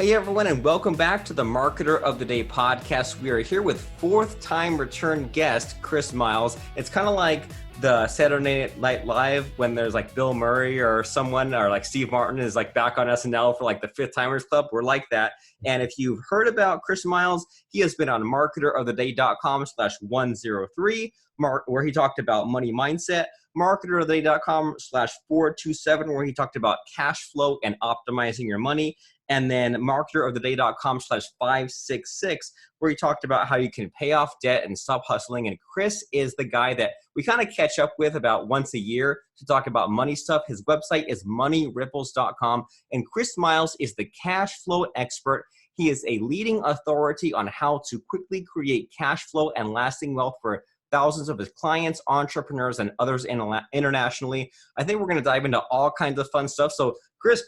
Hey everyone, and welcome back to the Marketer of the Day podcast. We are here with fourth-time return guest, Chris Miles. It's kind of like the Saturday Night Live when there's like Bill Murray or someone, or like Steve Martin is like back on SNL for like the Fifth Timers Club. We're like that. And if you've heard about Chris Miles, he has been on marketeroftheday.com/103, where he talked about money mindset, marketeroftheday.com/427, where he talked about cash flow and optimizing your money, and then marketeroftheday.com/566, where he talked about how you can pay off debt and stop hustling. And Chris is the guy that we kind of catch up with about once a year to talk about money stuff. His website is moneyripples.com, and Chris Miles is the cash flow expert. He is a leading authority on how to quickly create cash flow and lasting wealth for thousands of his clients, entrepreneurs, and others internationally. I think we're going to dive into all kinds of fun stuff. So Chris,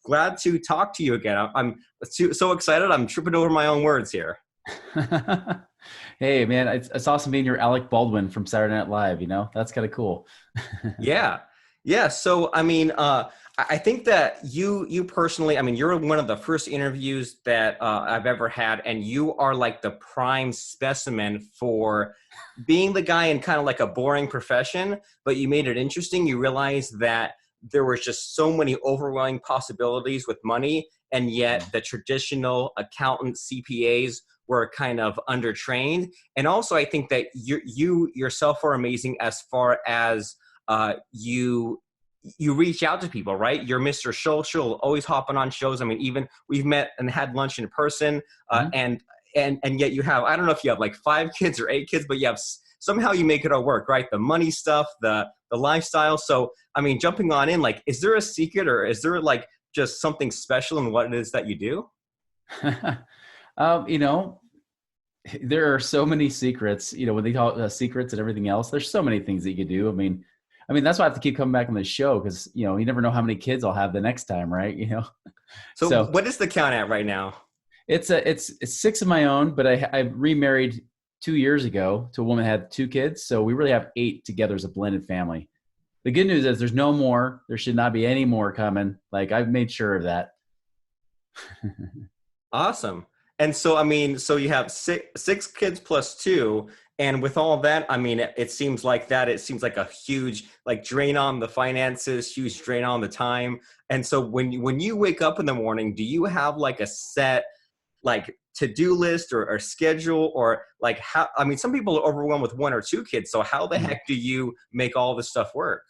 glad to talk to you again. I'm so excited. I'm tripping over my own words here. Hey man, it's awesome being your Alec Baldwin from Saturday Night Live. You know, that's kind of cool. Yeah. So, I mean, I think that you personally, I mean, you're one of the first interviews that I've ever had, and you are like the prime specimen for being the guy in kind of like a boring profession, but you made it interesting. You realized that there was just so many overwhelming possibilities with money, and yet the traditional accountant CPAs were kind of undertrained. And also, I think that you yourself are amazing as far as you reach out to people, right? You're Mr. Social, always hopping on shows. I mean, even we've met and had lunch in person, and yet you have, I don't know if you have like 5 kids or 8 kids, but you have somehow you make it all work, right? The money stuff, the lifestyle. So, I mean, jumping on in, like, is there a secret, or is there like just something special in what it is that you do? You know, there are so many secrets, you know, when they talk secrets and everything else, there's so many things that you could do. I mean, that's why I have to keep coming back on this show, because, you know, you never know how many kids I'll have the next time, right? You know? So what is the count at right now? It's 6 of my own, but I remarried 2 years ago to a woman that had 2 kids. So we really have 8 together as a blended family. The good news is there's no more. There should not be any more coming. Like, I've made sure of that. Awesome. And so, I mean, so you have six kids plus 2. And with all that, I mean, it seems like a huge like drain on the finances, huge drain on the time. And so when you wake up in the morning, do you have like a set like to-do list or schedule, or like how, I mean, some people are overwhelmed with 1 or 2 kids. So how the heck do you make all this stuff work?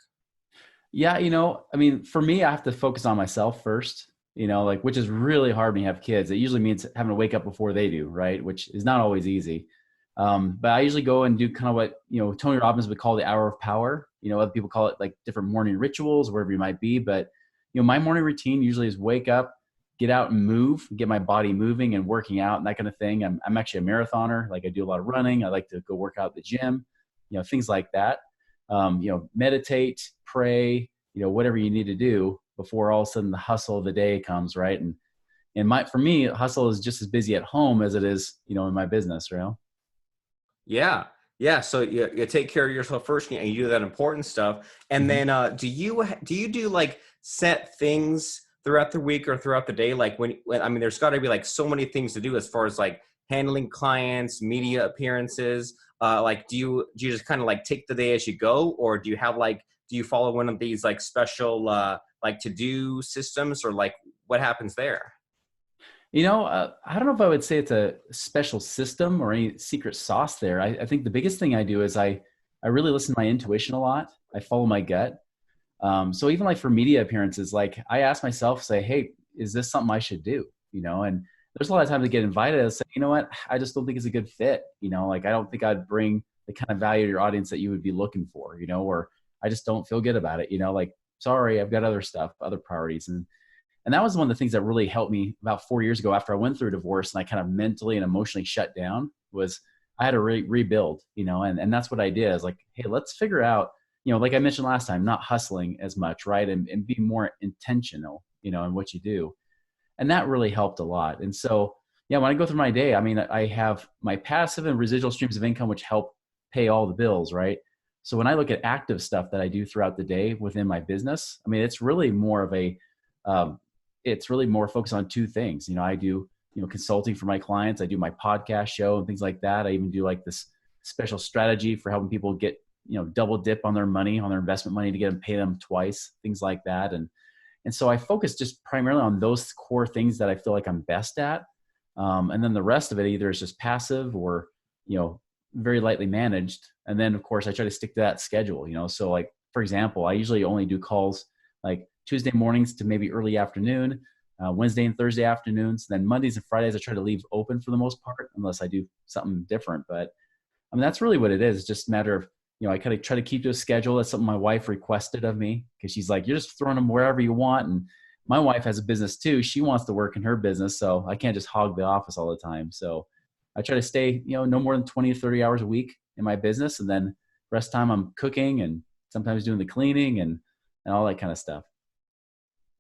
Yeah, you know, I mean, for me, I have to focus on myself first, you know, like, which is really hard when you have kids. It usually means having to wake up before they do, right? Which is not always easy. But I usually go and do kind of what, you know, Tony Robbins would call the hour of power. You know, other people call it like different morning rituals, wherever you might be. But, you know, my morning routine usually is wake up, get out and move, get my body moving and working out and that kind of thing. I'm actually a marathoner. Like, I do a lot of running. I like to go work out at the gym, you know, things like that. You know, meditate, pray, you know, whatever you need to do before all of a sudden the hustle of the day comes, right? And for me, hustle is just as busy at home as it is, you know, in my business, right? Yeah. So you take care of yourself first, and you do that important stuff. And then do you do like set things throughout the week or throughout the day? Like when I mean, there's got to be like so many things to do as far as like handling clients, media appearances. Like do you just kind of like take the day as you go, or do you have like, do you follow one of these like special like to-do systems, or like what happens there? You know, I don't know if I would say it's a special system or any secret sauce there. I think the biggest thing I do is I really listen to my intuition a lot. I follow my gut. So even like for media appearances, like I ask myself, say, hey, is this something I should do? You know, and there's a lot of times I get invited. I say, you know what, I just don't think it's a good fit. You know, like I don't think I'd bring the kind of value to your audience that you would be looking for, you know, or I just don't feel good about it. You know, like, sorry, I've got other stuff, other priorities. And that was one of the things that really helped me about 4 years ago after I went through a divorce and I kind of mentally and emotionally shut down. Was I had to rebuild, you know, and that's what I did. I was like, hey, let's figure out, you know, like I mentioned last time, not hustling as much, right? And be more intentional, you know, in what you do. And that really helped a lot. And so, yeah, when I go through my day, I mean, I have my passive and residual streams of income, which help pay all the bills, right? So when I look at active stuff that I do throughout the day within my business, I mean, it's really more of a, it's really more focused on two things. You know, I do, you know, consulting for my clients. I do my podcast show and things like that. I even do like this special strategy for helping people get, you know, double dip on their money, on their investment money to get them, pay them twice, things like that. And so I focus just primarily on those core things that I feel like I'm best at. And then the rest of it either is just passive or, you know, very lightly managed. And then of course I try to stick to that schedule, you know? So like, for example, I usually only do calls like Tuesday mornings to maybe early afternoon, Wednesday and Thursday afternoons. Then Mondays and Fridays, I try to leave open for the most part, unless I do something different. But I mean, that's really what it is. It's just a matter of, you know, I kind of try to keep to a schedule. That's something my wife requested of me because she's like, you're just throwing them wherever you want. And my wife has a business too. She wants to work in her business. So I can't just hog the office all the time. So I try to stay, you know, no more than 20 to 30 hours a week in my business. And then the rest of the time I'm cooking and sometimes doing the cleaning and all that kind of stuff.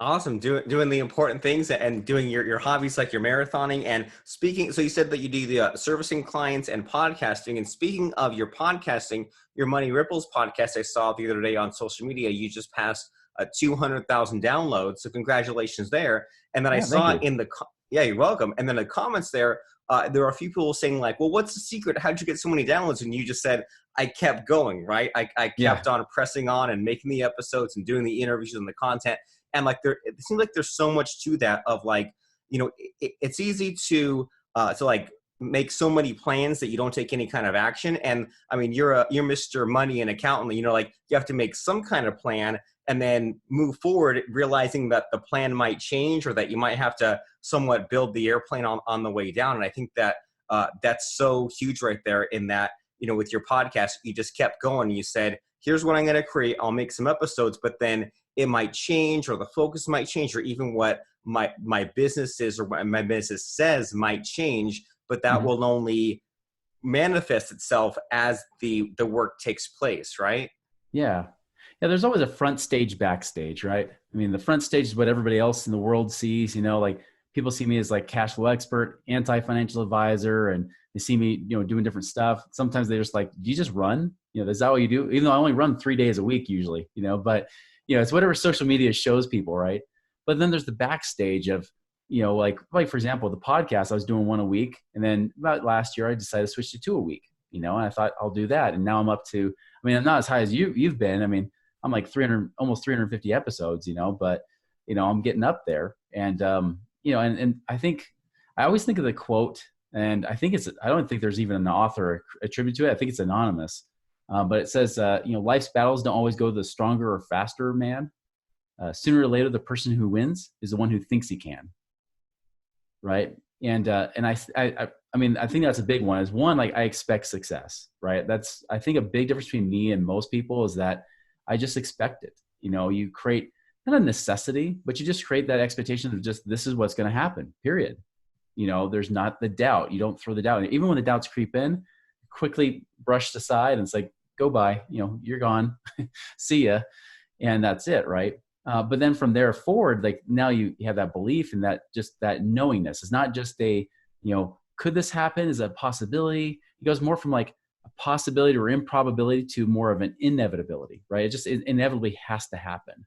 Awesome. Doing the important things and doing your hobbies like your marathoning and speaking. So you said that you do the servicing clients and podcasting. And speaking of your podcasting, your Money Ripples podcast, I saw the other day on social media, you just passed 200,000 downloads. So congratulations there. And then I saw in the, yeah, you're welcome. And then the comments there are a few people saying like, well, what's the secret? How'd you get so many downloads? And you just said, I kept going, right? I kept on pressing on and making the episodes and doing the interviews and the content. And like it seems like there's so much to that of like, you know, it's easy to like make so many plans that you don't take any kind of action. And I mean, you're Mr. Money and accountant, you know, like you have to make some kind of plan and then move forward, realizing that the plan might change or that you might have to somewhat build the airplane on the way down. And I think that that's so huge right there in that, you know, with your podcast, you just kept going. You said, here's what I'm going to create. I'll make some episodes, but then it might change or the focus might change or even what my business is or what my business says might change, but that will only manifest itself as the work takes place, right? Yeah. Yeah, there's always a front stage, backstage, right? I mean, the front stage is what everybody else in the world sees, you know, like people see me as like cash flow expert, anti-financial advisor, and they see me, you know, doing different stuff. Sometimes they're just like, do you just run? You know, is that what you do? Even though I only run 3 days a week usually, you know, but you know, it's whatever social media shows people, right? But then there's the backstage of, you know, like for example, the podcast, I was doing one a week. And then about last year, I decided to switch to 2 a week, you know, and I thought I'll do that. And now I'm up to, I mean, I'm not as high as you've been. I mean, I'm like 300, almost 350 episodes, you know, but, you know, I'm getting up there. And, you know, and I think, I always think of the quote, and I think I don't think there's even an author attributed to it. I think it's anonymous. But it says, you know, life's battles don't always go to the stronger or faster man. Sooner or later, the person who wins is the one who thinks he can. Right. And I mean, I think that's a big one. Is one, like I expect success, right? That's, I think a big difference between me and most people is that I just expect it. You know, you create not a necessity, but you just create that expectation of just, this is what's going to happen, period. You know, there's not the doubt. You don't throw the doubt. Even when the doubts creep in, quickly brushed aside and it's like, go by, you know, you're gone, see ya. And that's it. Right. But then from there forward, like now you have that belief and that just that knowingness. It's not just a, you know, could this happen? Is a possibility? It goes more from like a possibility or improbability to more of an inevitability, right? It inevitably has to happen.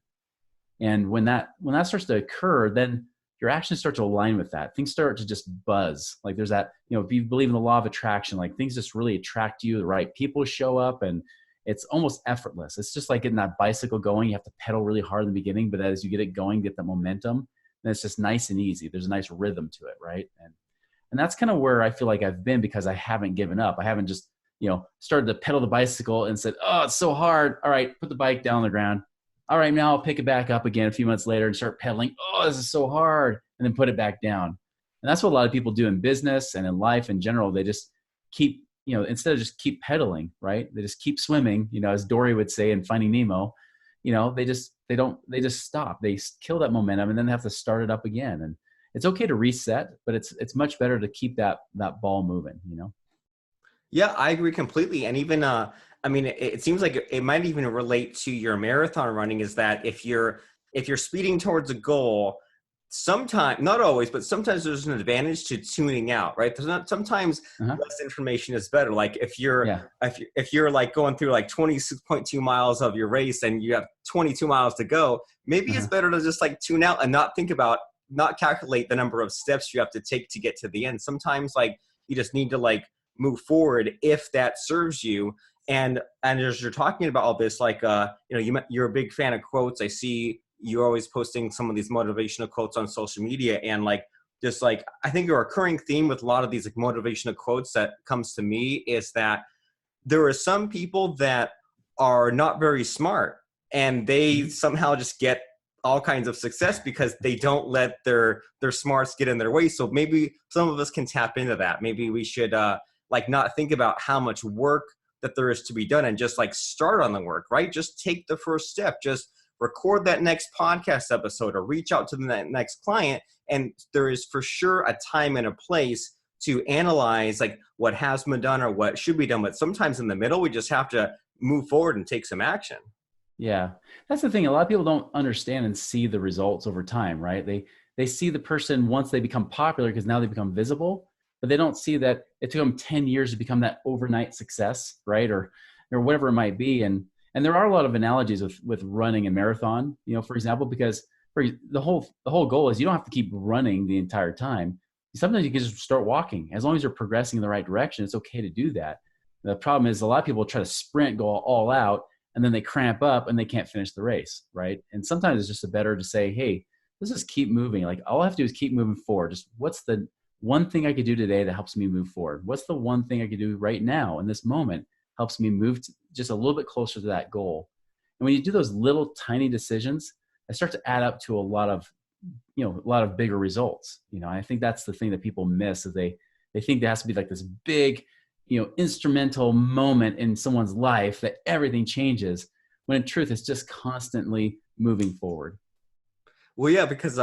And when that starts to occur, then your actions start to align with that. Things start to just buzz. Like there's that, you know, if you believe in the law of attraction, like things just really attract you. The right people show up and it's almost effortless. It's just like getting that bicycle going. You have to pedal really hard in the beginning, but as you get it going, get the momentum, then it's just nice and easy. There's a nice rhythm to it, right? And that's kind of where I feel like I've been because I haven't given up. I haven't just, you know, started to pedal the bicycle and said, oh, it's so hard. All right, put the bike down on the ground. All right, now I'll pick it back up again a few months later and start pedaling. Oh, this is so hard. And then put it back down. And that's what a lot of people do in business and in life in general. They just keep, you know, instead of just keep pedaling, right? They just keep swimming, you know, as Dory would say in Finding Nemo, you know, they just stop. They kill that momentum and then they have to start it up again. And it's okay to reset, but it's much better to keep that ball moving, you know? Yeah, I agree completely. And even, I mean, it seems like it might even relate to your marathon running is that if you're speeding towards a goal, sometimes, not always, but sometimes there's an advantage to tuning out, right? There's not, sometimes less information is better. Like if you're like going through like 26.2 miles of your race and you have 22 miles to go, maybe it's better to just like tune out and not think about not calculate the number of steps you have to take to get to the end. Sometimes like you just need to like move forward if that serves you. And as you're talking about all this, like you're a big fan of quotes. I see you're always posting some of these motivational quotes on social media, and like just like I think a recurring theme with a lot of these like motivational quotes that comes to me is that there are some people that are not very smart, and they somehow just get all kinds of success because they don't let their smarts get in their way. So maybe some of us can tap into that. Maybe we should like not think about how much work that there is to be done and just like start on the work, right? Just take the first step. Just record that next podcast episode or reach out to the next client. And there is for sure a time and a place to analyze like what has been done or what should be done. But sometimes in the middle, we just have to move forward and take some action. Yeah. That's the thing. A lot of people don't understand and see the results over time, right? They see the person once they become popular because now they become visible, but they don't see that it took them 10 years to become that overnight success, right? Or whatever it might be. And there are a lot of analogies with running a marathon, for example, because the whole goal is you don't have to keep running the entire time. Sometimes you can just start walking. As long as you're progressing in the right direction, it's okay to do that. The problem is a lot of people try to sprint, go all out, and then they cramp up and they can't finish the race, right? And sometimes it's just better to say, hey, let's just keep moving. Like all I have to do is keep moving forward. Just what's the one thing I could do today that helps me move forward? What's the one thing I could do right now in this moment helps me move just a little bit closer to that goal? And when you do those little tiny decisions, they start to add up to a lot of bigger results. I think that's the thing that people miss is they think there has to be like this big, instrumental moment in someone's life that everything changes, when in truth, it's just constantly moving forward. Well, yeah, because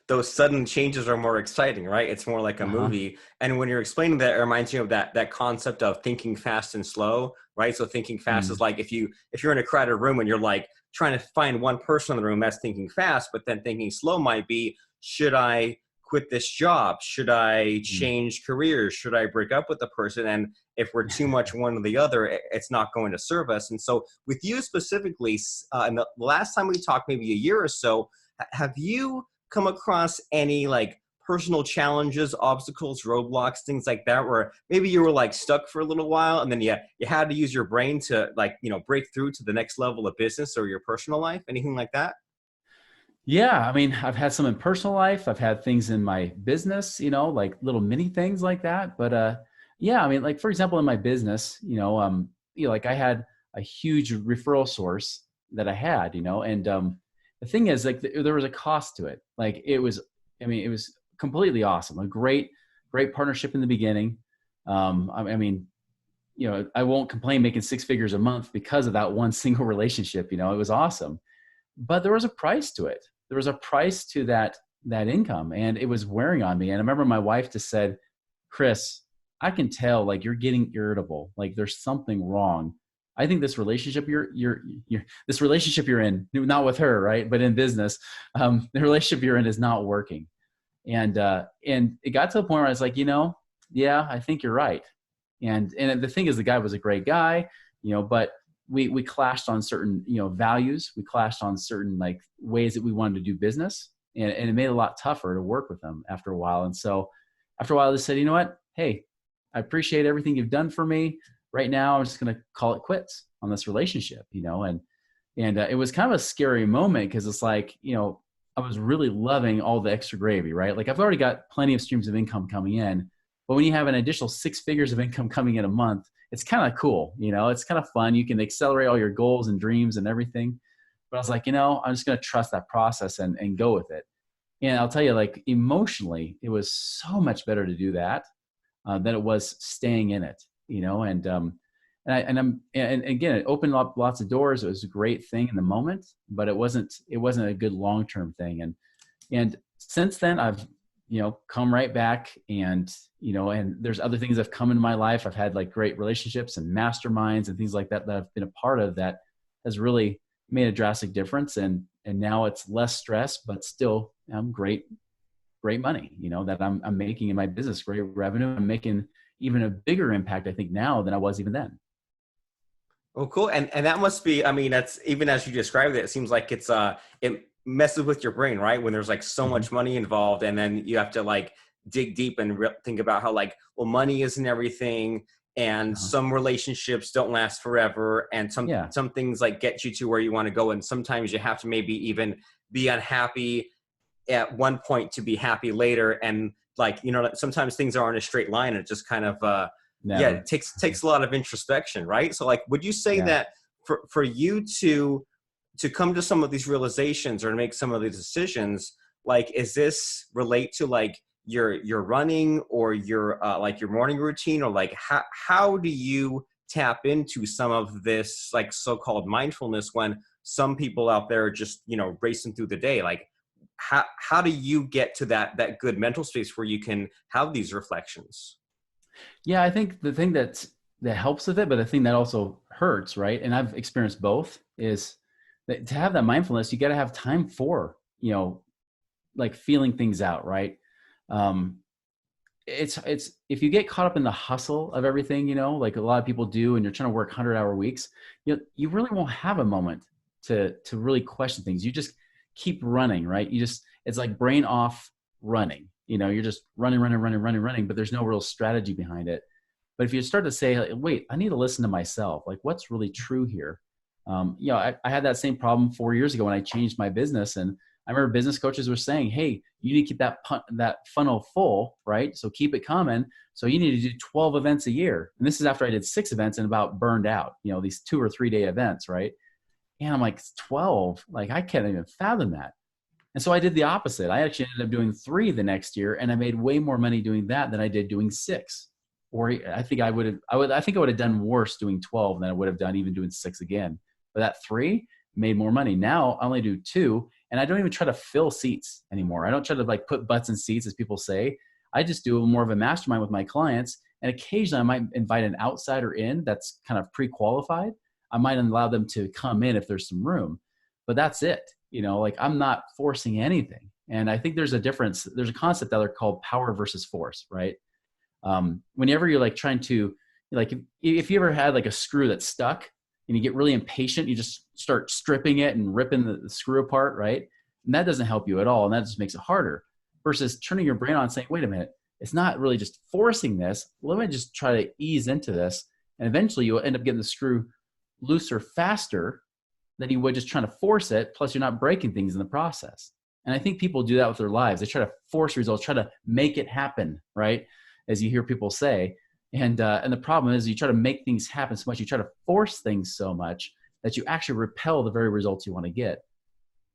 those sudden changes are more exciting, right? It's more like a movie. And when you're explaining that, it reminds you of that concept of thinking fast and slow, right? So thinking fast is like if you're in a crowded room and you're like trying to find one person in the room, that's thinking fast. But then thinking slow might be, should I quit this job? Should I change careers? Should I break up with the person? And if we're too much one or the other, it's not going to serve us. And so with you specifically, and the last time we talked, maybe a year or so, have you come across any like personal challenges, obstacles, roadblocks, things like that, where maybe you were like stuck for a little while and then you had to use your brain to like, break through to the next level of business or your personal life? Anything like that? Yeah. I mean, I've had some in personal life. I've had things in my business, like little mini things like that. But yeah, I mean, like for example, in my business, like I had a huge referral source that I had, and the thing is, like, there was a cost to it. Like, it was completely awesome. A great partnership in the beginning. I mean, I won't complain making 6 figures a month because of that one single relationship. It was awesome, but there was a price to it. There was a price to that income, and it was wearing on me. And I remember my wife just said, Chris, I can tell like you're getting irritable. Like there's something wrong. I think this relationship you're in, not with her, right, but in business, the relationship you're in is not working. And it got to the point where I was like, yeah, I think you're right. And the thing is, the guy was a great guy, but we clashed on certain, values. We clashed on certain like ways that we wanted to do business, and it made it a lot tougher to work with him after a while. And so after a while, I just said, you know what? Hey, I appreciate everything you've done for me. Right now, I'm just going to call it quits on this relationship, and it was kind of a scary moment because it's like, I was really loving all the extra gravy, right? Like I've already got plenty of streams of income coming in, but when you have an additional 6 figures of income coming in a month, it's kind of cool. It's kind of fun. You can accelerate all your goals and dreams and everything. But I was like, I'm just going to trust that process and go with it. And I'll tell you, like emotionally, it was so much better to do that than it was staying in it. And again, it opened up lots of doors. It was a great thing in the moment, but it wasn't a good long-term thing. And since then I've, come right back and there's other things that have come into my life. I've had like great relationships and masterminds and things like that I've been a part of that has really made a drastic difference. And now it's less stress, but still great money, that I'm making in my business, great revenue. I'm making even a bigger impact, I think, now than I was even then. Oh, cool. And that must be, I mean, that's even as you described it, it seems like it's, messes with your brain, right? When there's like so Hmm. much money involved, and then you have to like dig deep and think about how like, well, money isn't everything, and Uh-huh. some relationships don't last forever, and Yeah. some things like get you to where you want to go, and sometimes you have to maybe even be unhappy at one point to be happy later, and like, you know, sometimes things aren't a straight line, and it just kind of yeah, it Never. takes a lot of introspection, right? So like, would you say Yeah. that for you to come to some of these realizations or to make some of these decisions, like, is this relate to like your running or your like your morning routine, or like how do you tap into some of this like so-called mindfulness when some people out there are just, you know, racing through the day? Like, how do you get to that good mental space where you can have these reflections? Yeah, I think the thing that helps with it, but the thing that also hurts, right? And I've experienced both, is that to have that mindfulness, you got to have time for, like feeling things out, right? Um, it's if you get caught up in the hustle of everything, like a lot of people do, and you're trying to work 100-hour weeks, you really won't have a moment to really question things. You just keep running, right? It's like brain off running. You're just running, running, running, running, running, but there's no real strategy behind it. But if you start to say, like, wait, I need to listen to myself, like what's really true here? I had that same problem 4 years ago when I changed my business, and I remember business coaches were saying, hey, you need to keep that funnel full, right? So keep it coming. So you need to do 12 events a year. And this is after I did 6 events and about burned out, these 2 or 3 day events, right? And I'm like, 12, like I can't even fathom that. And so I did the opposite. I actually ended up doing 3 the next year, and I made way more money doing that than I did doing 6. Or I think I think I would have done worse doing 12 than I would have done even doing 6 again. But that 3 made more money. Now I only do 2, and I don't even try to fill seats anymore. I don't try to like put butts in seats, as people say. I just do more of a mastermind with my clients, and occasionally I might invite an outsider in that's kind of pre-qualified. I might allow them to come in if there's some room, but that's it. Like I'm not forcing anything. And I think there's a difference. There's a concept out there called power versus force, right? Whenever you're like trying to, like, if you ever had like a screw that's stuck and you get really impatient, you just start stripping it and ripping the screw apart, right? And that doesn't help you at all. And that just makes it harder versus turning your brain on and saying, wait a minute, it's not really just forcing this. Let me just try to ease into this. And eventually you'll end up getting the screw looser faster than you would just trying to force it. Plus you're not breaking things in the process. And I think people do that with their lives. They try to force results, try to make it happen, right? As you hear people say. And the problem is you try to make things happen so much, you try to force things so much that you actually repel the very results you want to get.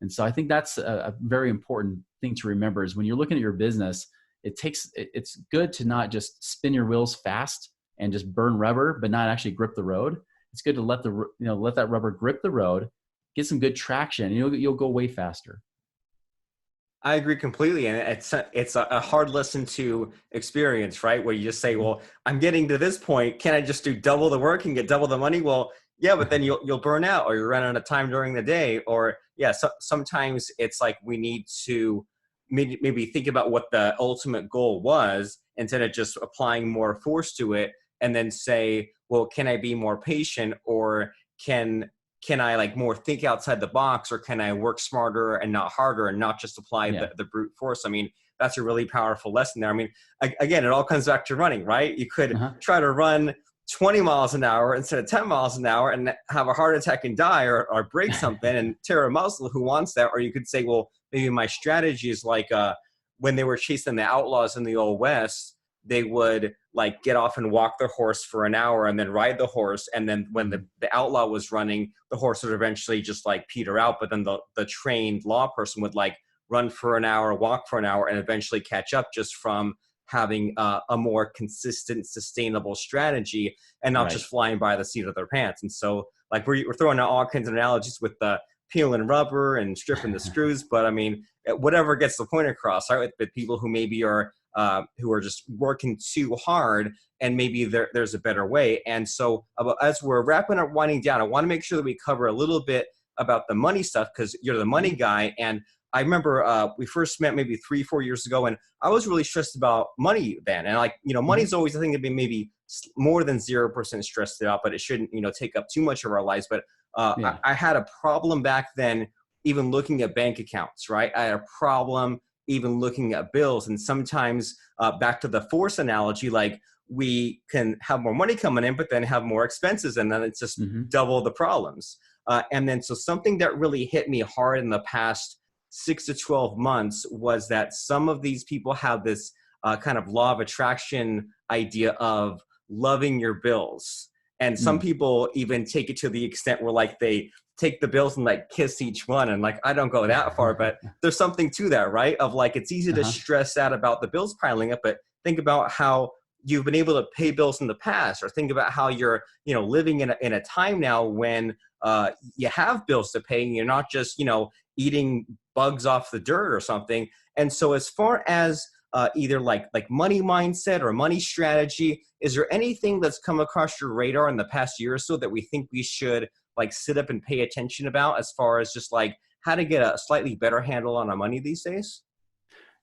And so I think that's a very important thing to remember is when you're looking at your business, it's good to not just spin your wheels fast and just burn rubber, but not actually grip the road. It's good to let that rubber grip the road, get some good traction, and you'll go way faster. I agree completely, and it's a hard lesson to experience, right? Where you just say, "Well, I'm getting to this point. Can I just do double the work and get double the money?" Well, yeah, but then you'll burn out, or you run out of time during the day, or yeah. So sometimes it's like we need to maybe think about what the ultimate goal was instead of just applying more force to it, and then say, "Well, can I be more patient, or can I like more think outside the box, or can I work smarter and not harder and not just apply Yeah. the brute force?" I mean, that's a really powerful lesson there. I mean, again, it all comes back to running, right? You could Uh-huh. try to run 20 miles an hour instead of 10 miles an hour and have a heart attack and die, or break something and tear a muscle. Who wants that? Or you could say, well, maybe my strategy is like when they were chasing the outlaws in the Old West, they would like get off and walk their horse for an hour and then ride the horse. And then when the outlaw was running, the horse would eventually just like peter out. But then the trained law person would like run for an hour, walk for an hour, and eventually catch up just from having a more consistent, sustainable strategy and not Right. just flying by the seat of their pants. And so like we're throwing out all kinds of analogies with the peeling rubber and stripping the screws. But I mean, whatever gets the point across, right? With people who are just working too hard, and maybe there's a better way. And so as we're wrapping up, winding down, I want to make sure that we cover a little bit about the money stuff, because you're the money Mhm. guy. And I remember we first met maybe 3-4 years ago, and I was really stressed about money then. And like, Mhm. money's always a thing to be maybe more than 0% stressed out, but it shouldn't, take up too much of our lives. But Yeah. I had a problem back then even looking at bank accounts, right? I had a problem even looking at bills. And sometimes, back to the force analogy, like we can have more money coming in, but then have more expenses, and then it's just Hmm. double the problems. And then, so something that really hit me hard in the past 6 to 12 months was that some of these people have this kind of law of attraction idea of loving your bills. And some Mm. people even take it to the extent where like they take the bills and like kiss each one. And like, I don't go that far, but there's something to that, right? Of like, it's easy to Uh-huh. stress out about the bills piling up, but think about how you've been able to pay bills in the past, or think about how you're, living in a time now when you have bills to pay and you're not just, eating bugs off the dirt or something. And so as far as either like money mindset or money strategy, is there anything that's come across your radar in the past year or so that we think we should like sit up and pay attention about, as far as just like how to get a slightly better handle on our money these days?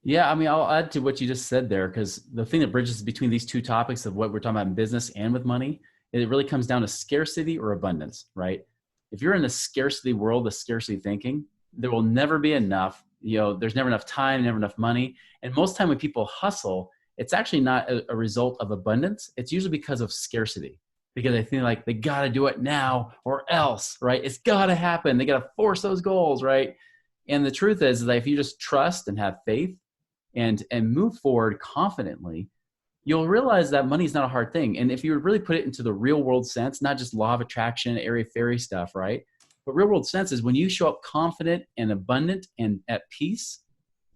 Yeah, I mean, I'll add to what you just said there, because the thing that bridges between these two topics of what we're talking about in business and with money, it really comes down to scarcity or abundance, right? If you're in the scarcity world, the scarcity thinking, there will never be enough. There's never enough time, never enough money. And most time when people hustle, it's actually not a result of abundance. It's usually because of scarcity, because they feel like they got to do it now or else, right? It's got to happen. They got to force those goals, right? And the truth is that if you just trust and have faith and move forward confidently, you'll realize that money is not a hard thing. And if you really put it into the real world sense, not just law of attraction, airy fairy stuff, right? But real world sense is when you show up confident and abundant and at peace,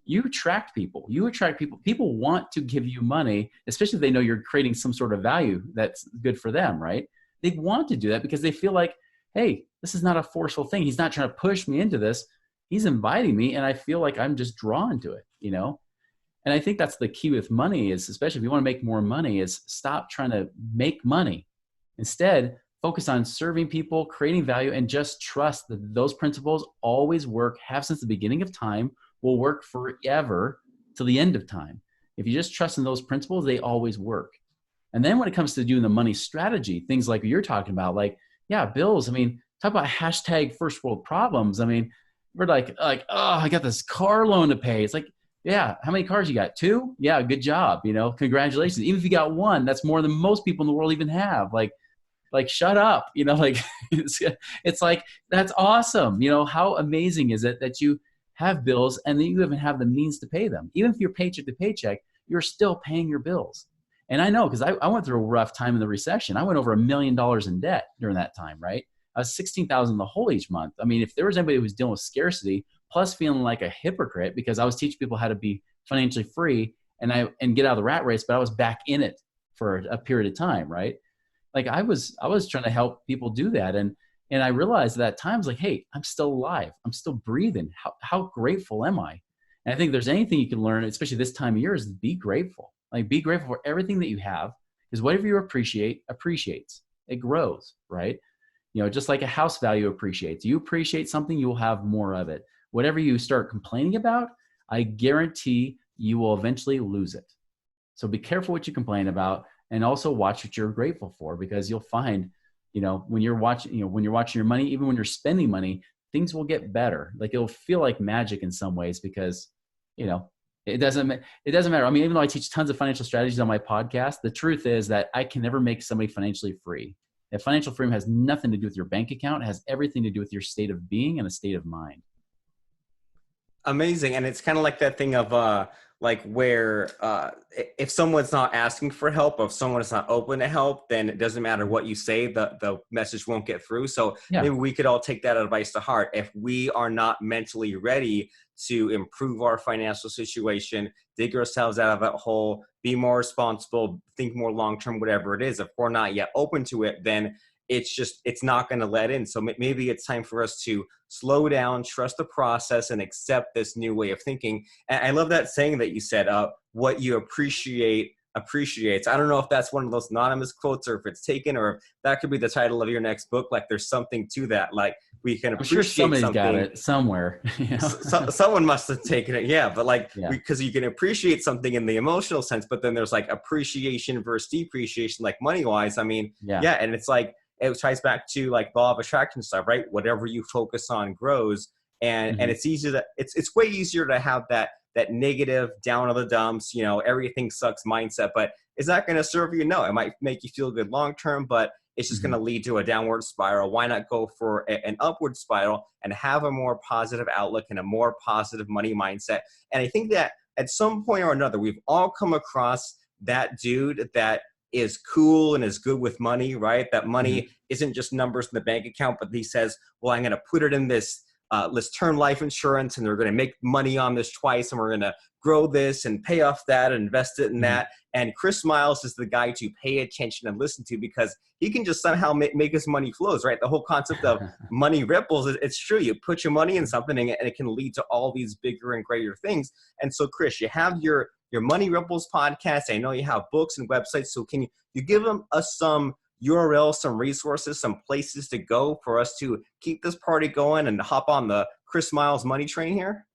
you attract people. You attract people. People want to give you money, especially if they know you're creating some sort of value that's good for them, right? They want to do that because they feel like, hey, this is not a forceful thing. He's not trying to push me into this. He's inviting me, and I feel like I'm just drawn to it. And I think that's the key with money is, especially if you want to make more money, is stop trying to make money. Instead, focus on serving people, creating value, and just trust that those principles always work, have since the beginning of time, will work forever till the end of time. If you just trust in those principles, they always work. And then when it comes to doing the money strategy, things like you're talking about, like, yeah, bills. I mean, talk about hashtag first world problems. I mean, we're like, oh, I got this car loan to pay. It's like, yeah, how many cars you got? 2? Yeah, good job. Congratulations. Even if you got 1, that's more than most people in the world even have. Like shut up. Like it's like, that's awesome. How amazing is it that you have bills and then you even have the means to pay them? Even if you're paycheck to paycheck, you're still paying your bills. And I know, because I went through a rough time in the recession. I went over $1 million in debt during that time, right? I was 16,000 in the hole each month. I mean, if there was anybody who was dealing with scarcity, plus feeling like a hypocrite because I was teaching people how to be financially free and get out of the rat race, but I was back in it for a period of time, right? Like I was trying to help people do that. And I realized at times like, hey, I'm still alive. I'm still breathing. How grateful am I? And I think if there's anything you can learn, especially this time of year, is be grateful. Like be grateful for everything that you have, because whatever you appreciate appreciates. It grows, right? Just like a house value appreciates. You appreciate something, you will have more of it. Whatever you start complaining about, I guarantee you will eventually lose it. So be careful what you complain about, and also watch what you're grateful for, because you'll find, when you're watching your money, even when you're spending money, things will get better. Like it'll feel like magic in some ways, because, it doesn't matter. I mean, even though I teach tons of financial strategies on my podcast, the truth is that I can never make somebody financially free. That financial freedom has nothing to do with your bank account. It has everything to do with your state of being and a state of mind. Amazing. And it's kind of like that thing of like where if someone's not asking for help, or if someone is not open to help, then it doesn't matter what you say, the message won't get through. So Yeah. maybe we could all take that advice to heart. If we are not mentally ready to improve our financial situation, dig ourselves out of that hole, be more responsible, think more long-term, whatever it is, if we're not yet open to it, then it's not going to let in. So maybe it's time for us to slow down, trust the process, and accept this new way of thinking. And I love that saying that you said, what you appreciate appreciates. I don't know if that's one of those anonymous quotes, or if it's taken, or if that could be the title of your next book. Like there's something to that. Like we can I'm sure appreciate somebody's something. got it somewhere. Someone must have taken it. Yeah. But like, Yeah. because you can appreciate something in the emotional sense, but then there's like appreciation versus depreciation, like money wise. I mean, yeah. And it's like, it ties back to like law of attraction stuff, right? Whatever you focus on grows. and Mhm. it's easy to it's way easier to have that negative down in the dumps, everything sucks mindset, but it's not going to serve you. No, it might make you feel good long term, but it's just going to Mhm. lead to a downward spiral. Why not go for an upward spiral and have a more positive outlook and a more positive money mindset? And I think that at some point or another, we've all come across that dude that is cool and is good with money, right? That money Mhm. isn't just numbers in the bank account, but he says, well, I'm going to put it in this term life insurance, and they're going to make money on this twice, and we're going to grow this and pay off that and invest it in Mhm. that. And Chris Miles is the guy to pay attention and listen to, because he can just somehow make his money flows, right? The whole concept of money ripples, it's true. You put your money in something, and it can lead to all these bigger and greater things. And so, Chris, you have your Money Ripples podcast. I know you have books and websites. So can you give us some URLs, some resources, some places to go for us to keep this party going and hop on the Chris Miles money train here?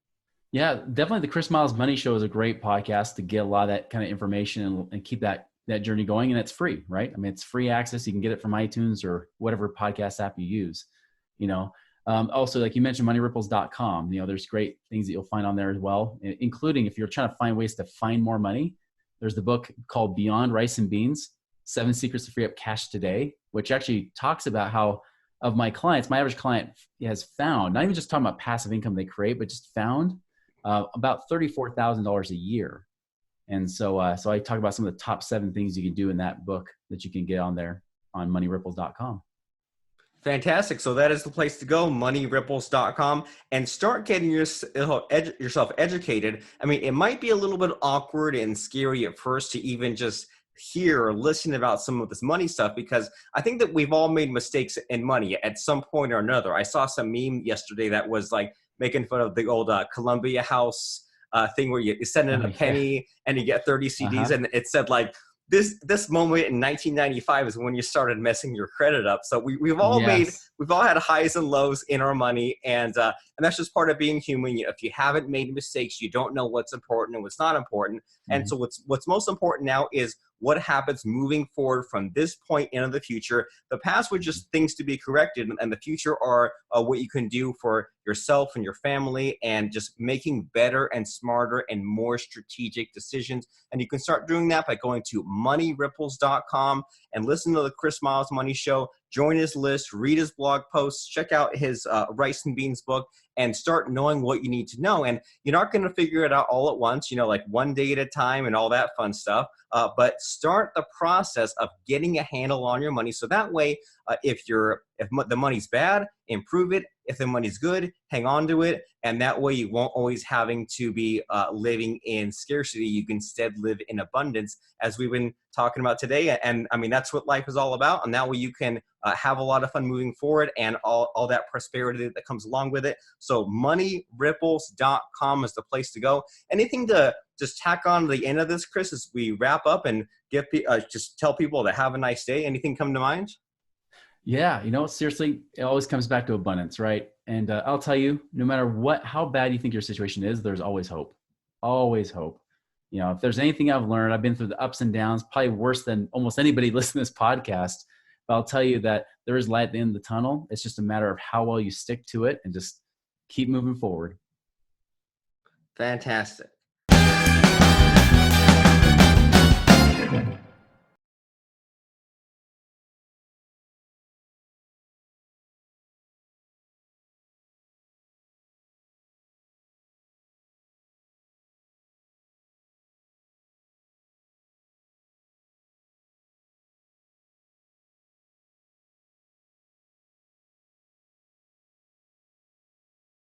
Yeah, definitely. The Chris Miles Money Show is a great podcast to get a lot of that kind of information and keep that journey going. And it's free, right? I mean, it's free access. You can get it from iTunes or whatever podcast app you use. You know, also, like you mentioned, moneyripples.com. There's great things that you'll find on there as well, including if you're trying to find ways to find more money. There's the book called Beyond Rice and Beans: 7 Secrets to Free Up Cash Today, which actually talks about how of my clients, my average client has found, not even just talking about passive income they create, but just found about $34,000 a year. And so I talk about some of the top 7 things you can do in that book that you can get on there on moneyripples.com. Fantastic. So that is the place to go, moneyripples.com, and start getting yourself educated. I mean, it might be a little bit awkward and scary at first to even just hear or listen about some of this money stuff, because I think that we've all made mistakes in money at some point or another. I saw some meme yesterday that was like making fun of the old Columbia House thing where you send in Oh a yeah. penny and you get 30 CDs, Uh-huh. and it said like, this moment in 1995 is when you started messing your credit up. So Yes. we've all had highs and lows in our money, and that's just part of being human. If you haven't made mistakes, you don't know what's important and what's not important. And Mhm. so what's most important now is what happens moving forward from this point into the future. The past were Mhm. just things to be corrected, and the future are what you can do for yourself and your family, and just making better and smarter and more strategic decisions. And you can start doing that by going to moneyripples.com and listen to the Chris Miles Money Show. Join his list, read his blog posts, check out his Rice and Beans book, and start knowing what you need to know. And you're not going to figure it out all at once, like one day at a time and all that fun stuff. But start the process of getting a handle on your money, so that way, if the money's bad, improve it. If the money's good, hang on to it, and that way you won't always having to be living in scarcity. You can instead live in abundance, as we've been talking about today. And I mean, that's what life is all about. And that way you can have a lot of fun moving forward, and all that prosperity that comes along with it. So moneyripples.com is the place to go. Anything to just tack on to the end of this, Chris, as we wrap up and just tell people to have a nice day? Anything come to mind? Yeah, seriously, it always comes back to abundance, right? And I'll tell you, no matter how bad you think your situation is, there's always hope. Always hope. If there's anything I've learned, I've been through the ups and downs, probably worse than almost anybody listening to this podcast. But I'll tell you that there is light at the end of the tunnel. It's just a matter of how well you stick to it and just keep moving forward. Fantastic.